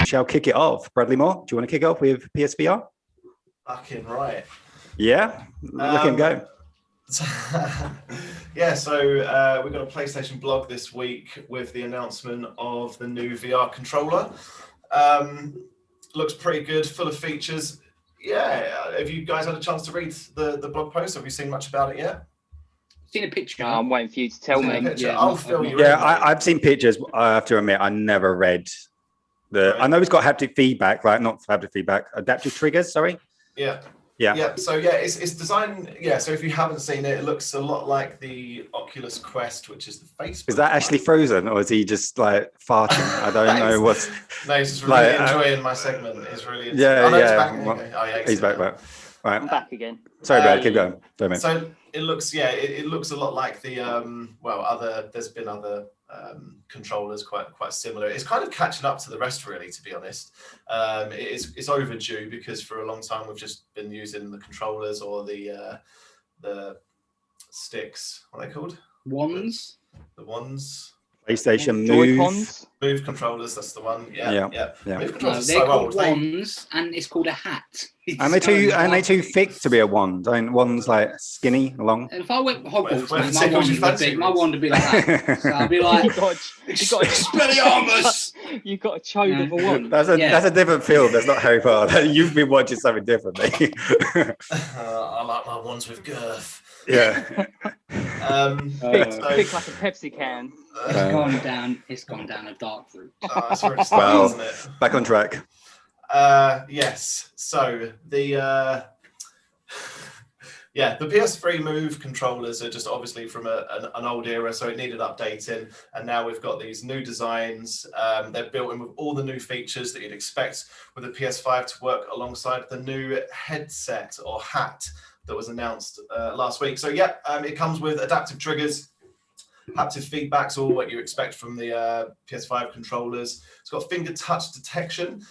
shall kick it off. Bradley Moore, do you want to kick off with PSVR? Fucking right. Yeah, look at him go. Yeah, so we've got a PlayStation blog this week with the announcement of the new VR controller. Looks pretty good, full of features. Yeah, have you guys had a chance to read the blog post? Have you seen much about it yet? Seen a picture. No, I'm waiting for you to tell me. Yeah, I'll fill you in. Yeah, I've seen pictures. I have to admit, I never read the. Right. I know it's got haptic feedback, right? Not haptic feedback, adaptive triggers. Sorry. Yeah. Yeah. Yeah. So yeah, it's designed. Yeah. So if you haven't seen it, it looks a lot like the Oculus Quest, which is the Facebook. Is that actually frozen, or is he just like farting? I don't know what's. No, he's just really enjoying my segment. He's really. Yeah, he's back. Right. I'm back again. Sorry, Brad. Keep going. Sorry, mate. So it looks, it looks a lot like the there's been other controllers quite similar. It's kind of catching up to the rest, really, to be honest. It's overdue because for a long time we've just been using the controllers or the sticks. What are they called? Wands. The wands. PlayStation Move controllers. That's the one. Yeah. Move controllers they're called wands, and it's called a hat. And they're too thick to be a wand. I mean, one's like skinny, long. And if I went Hogwarts, my wand would be like that. So I'd be like, you got Expelliarmus! You got a chode of a wand. That's a different film. That's not Harry Potter. You've been watching something different, mate. I like my wands with girth. Yeah. Big like a Pepsi can. It's gone down a dark route. That's really smart, isn't it? Back on track. Yes. So the PS3 Move controllers are just obviously from an old era, so it needed updating. And now we've got these new designs. They're built in with all the new features that you'd expect with the PS5 to work alongside the new headset or hat that was announced last week. So it comes with adaptive triggers, haptic feedbacks, all what you expect from the PS5 controllers. It's got finger touch detection.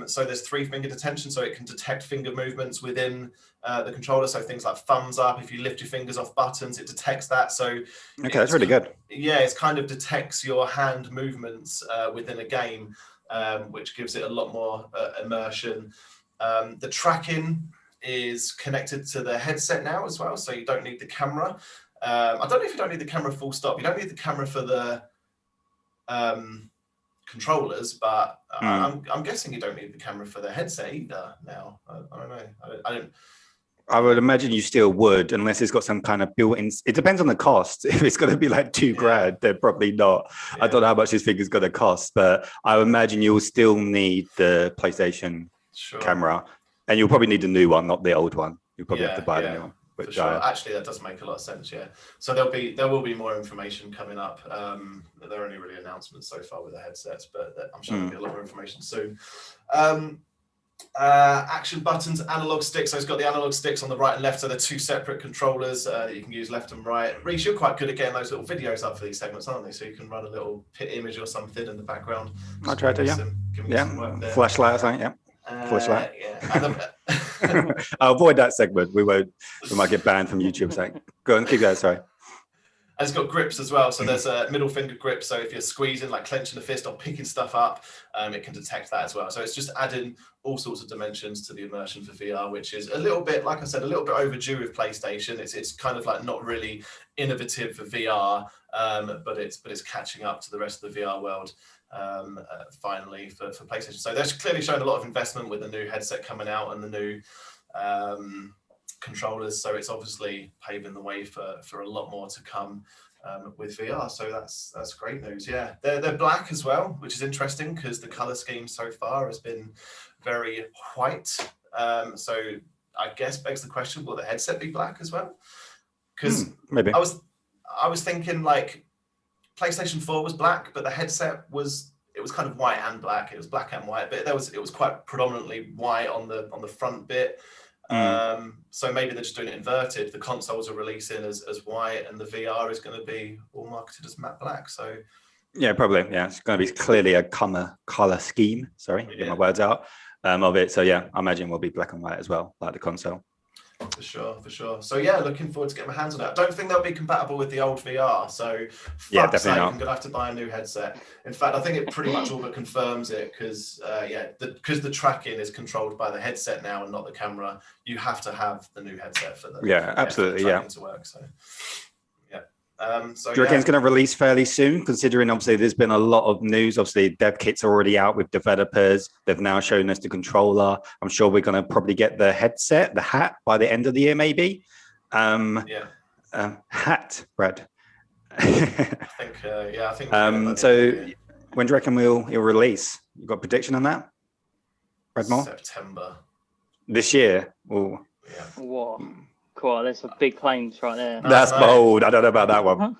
So there's 3 finger detection, so it can detect finger movements within the controller. So things like thumbs up, if you lift your fingers off buttons, it detects that. So that's really good. Yeah, it kind of detects your hand movements within a game, which gives it a lot more immersion. The tracking is connected to the headset now as well, so you don't need the camera. I don't know if you don't need the camera full stop. You don't need the camera for the controllers, but I'm guessing you don't need the camera for the headset either now. I don't know. I would imagine you still would, unless it's got some kind of built-in. It depends on the cost. If it's going to be like $2,000, they're probably not. Yeah. I don't know how much this thing is going to cost, but I would imagine you'll still need the PlayStation camera. And you'll probably need a new one, not the old one. You'll probably have to buy the new one. For sure. Actually, that does make a lot of sense. Yeah. So there will be more information coming up. There are only really announcements so far with the headsets, but I'm sure there'll be a lot more information soon. Action buttons, analog sticks. So it's got the analog sticks on the right and left. So they're 2 separate controllers that you can use left and right. Reece, you're quite good at getting those little videos up for these segments, aren't they? So you can run a little pit image or something in the background. I'll try to, flashlight or something, flashlight. I'll avoid that segment. We might get banned from YouTube. So go on, keep that. Sorry. And it's got grips as well. So there's a middle finger grip. So if you're squeezing, like clenching the fist or picking stuff up, it can detect that as well. So it's just adding all sorts of dimensions to the immersion for VR, which is a little bit, like I said, a little bit overdue with PlayStation. It's kind of like not really innovative for VR, but it's catching up to the rest of the VR world. Finally for PlayStation. So they're clearly showing a lot of investment with the new headset coming out and the new controllers. So it's obviously paving the way for a lot more to come with VR. So that's great news. Yeah, they're black as well, which is interesting because the color scheme so far has been very white. So I guess begs the question: will the headset be black as well? Because maybe I was thinking like PlayStation 4 was black, but the headset was kind of white and black. It was black and white, but it was quite predominantly white on the front bit. So maybe they're just doing it inverted. The consoles are releasing as white, and the VR is going to be all marketed as matte black. So yeah, probably. Yeah, it's going to be clearly a color scheme. Sorry, get my words out of it. So yeah, I imagine we'll be black and white as well, like the console. For sure. So yeah, looking forward to getting my hands on it. I don't think they'll be compatible with the old VR. So fuck's sake, I'm gonna have to buy a new headset. In fact, I think it pretty much all but confirms it because because the tracking is controlled by the headset now and not the camera. You have to have the new headset for the absolutely for the tracking to work. So do you reckon it's going to release fairly soon, considering obviously there's been a lot of news? Obviously, dev kits are already out with developers. They've now shown us the controller. I'm sure we're going to probably get the headset, the hat by the end of the year, maybe. Hat, Brad. I think. So when do you reckon it'll release? You got a prediction on that, Brad Moore? September this year. Yeah. What? Cool, there's some big claims right there. That's bold. I don't know about that one.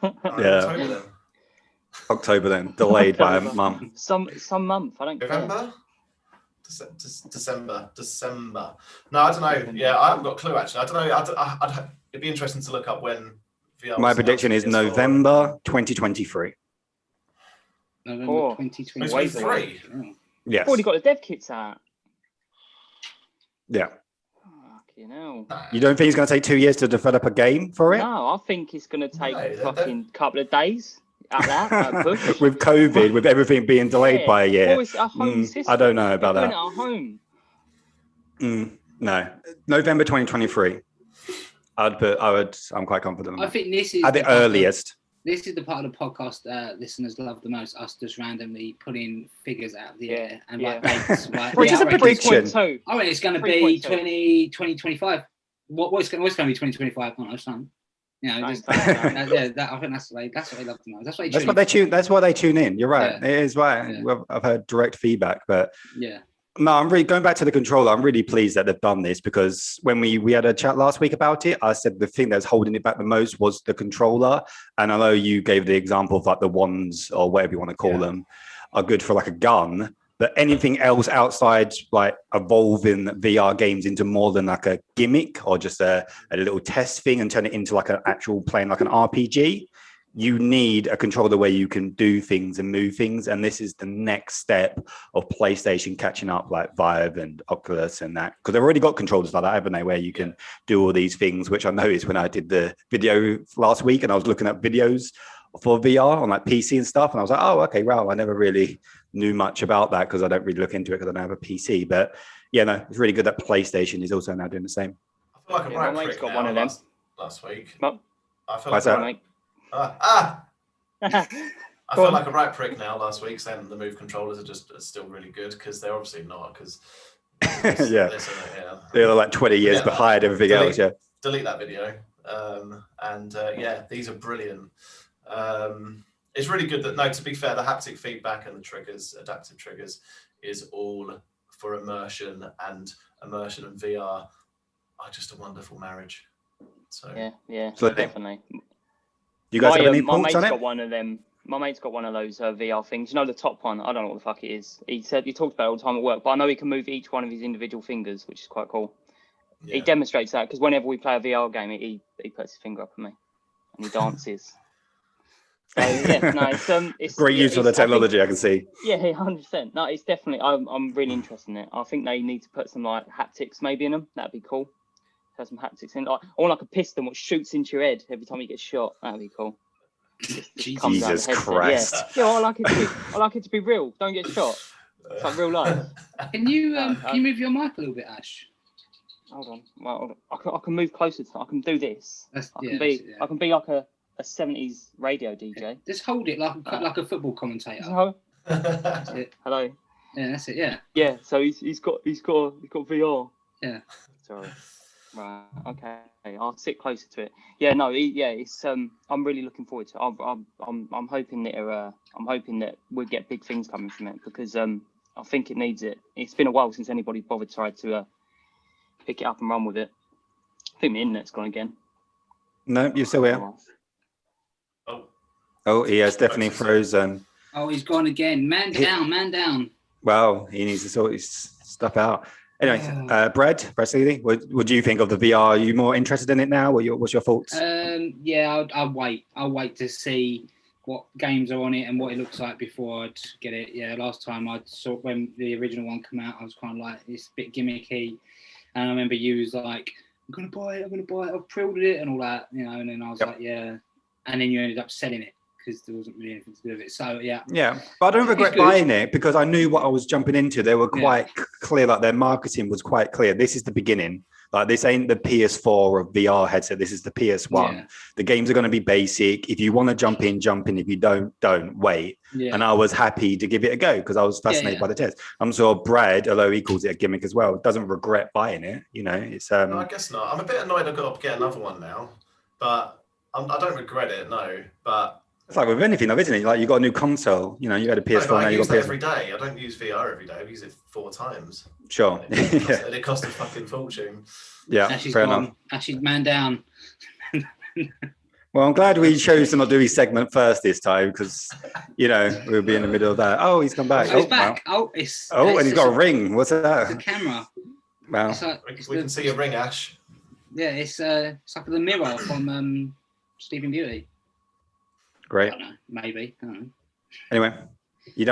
October then. Delayed by a month. Some month. I don't November? December. No, I don't know. Yeah, I haven't got a clue actually. I don't know. It'd be interesting to look up when VR. My prediction is November 2023. November 2023. Yes. I've already got the dev kits out. Yeah. You know. You don't think it's going to take 2 years to develop a game for it? No, I think it's going to take fucking couple of days. At that, push. With COVID, with everything being delayed by a year. Well, it's a home system. I don't know about that. At home. No, November 2023. I'm quite confident. I think this is at the earliest. This is the part of the podcast listeners love the most, us just randomly pulling figures out of the air and dates. Which is a prediction. I reckon it's going to be 2025. What's going to be 2025? I don't know, son. I think that's what they love the most. That's why they tune in. You're right. Yeah. It is right. Yeah. I've heard direct feedback, but no, I'm really going back to the controller. I'm really pleased that they've done this because when we had a chat last week about it, I said the thing that's holding it back the most was the controller. And I know you gave the example of like the wands or whatever you want to call them are good for like a gun, but anything else outside like evolving VR games into more than like a gimmick or just a little test thing and turn it into like an actual playing like an RPG, you need a controller where you can do things and move things. And this is the next step of PlayStation catching up like Vive and Oculus and that, because they've already got controllers like that, haven't they, where you can do all these things, which I noticed when I did the video last week and I was looking at videos for VR on like PC and stuff. And I was like, oh, okay, wow, I never really knew much about that because I don't really look into it because I don't have a PC. But it's really good that Playstation is also now doing the same. I feel like a right prick got one of them last week. I feel like I feel like a right prick now last week saying the Move controllers are still really good because they're obviously not because they're like 20 years behind everything else. Delete that video. These are brilliant. It's really good that to be fair, the haptic feedback and the triggers, adaptive triggers, is all for immersion and VR are just a wonderful marriage. So definitely. You guys have any thoughts on it? My mate's got one of them. My mate's got one of those VR things. You know, the top one. I don't know what the fuck it is. He talked about it all the time at work, but I know he can move each one of his individual fingers, which is quite cool. He demonstrates that because whenever we play a VR game, he puts his finger up at me and he dances. So it's great use of the technology. I can see. Yeah, 100%. No, it's definitely. I'm really interested in it. I think they need to put some like haptics maybe in them. That'd be cool. Have some haptics in, like a piston which shoots into your head every time you get shot. That'd be cool. Jesus Christ! I like it to be real. Don't get shot. It's like real life. Can you move your mic a little bit, Ash? Hold on. Well, I can move closer to. I can do this. I can be like a 70s radio DJ. Just hold it like a football commentator. Hello. That's it. Hello. Yeah, that's it. Yeah. Yeah. So he's got VR. Yeah. Sorry. Right. Okay. I'll sit closer to it. Yeah. No. It's. I'm really looking forward to it. I'm hoping that we'll get big things coming from it because I think it needs it. It's been a while since anybody bothered tried to pick it up and run with it. I think the internet's gone again. No, you're still here. Oh, he has definitely frozen. Oh, he's gone again. Man down. Well, he needs to sort his stuff out. Anyway, Brad Seeley, what do you think of the VR? Are you more interested in it now? What's your thoughts? I'll wait. I'll wait to see what games are on it and what it looks like before I'd get it. Yeah, last time I saw when the original one came out, I was kind of like, it's a bit gimmicky. And I remember you was like, I'm gonna buy it. I've pre-ordered it and all that, you know. And then I was like, yeah. And then you ended up selling it because there wasn't really anything to do with it. So yeah. Yeah, but I don't regret buying it because I knew what I was jumping into. They were quite clear, like their marketing was quite clear. This is the beginning. Like this ain't the PS4 or VR headset. This is the PS1. Yeah. The games are going to be basic. If you want to jump in, jump in. If you don't wait. Yeah. And I was happy to give it a go because I was fascinated by the test. I'm sure Brad, although he calls it a gimmick as well, doesn't regret buying it. You know, it's No, I guess not. I'm a bit annoyed I've got to get another one now, but I don't regret it. No, but it's like with anything, though, isn't it? Like you got a new console. You know, you had a PS4 now. I use that every day. I don't use VR every day. I use it 4 times. Sure. And it costs a fucking fortune. Yeah, fair enough. Actually, man down. Well, I'm glad we chose to not do his segment first this time because, you know, we'll be in the middle of that. Oh, he's come back. Oh, he's back. Wow. And he's got a ring. What's that? The camera. Wow. We can see a ring, Ash. Yeah, it's like the mirror from Sleeping Beauty. Great. I don't know, maybe. I don't know. Anyway, you done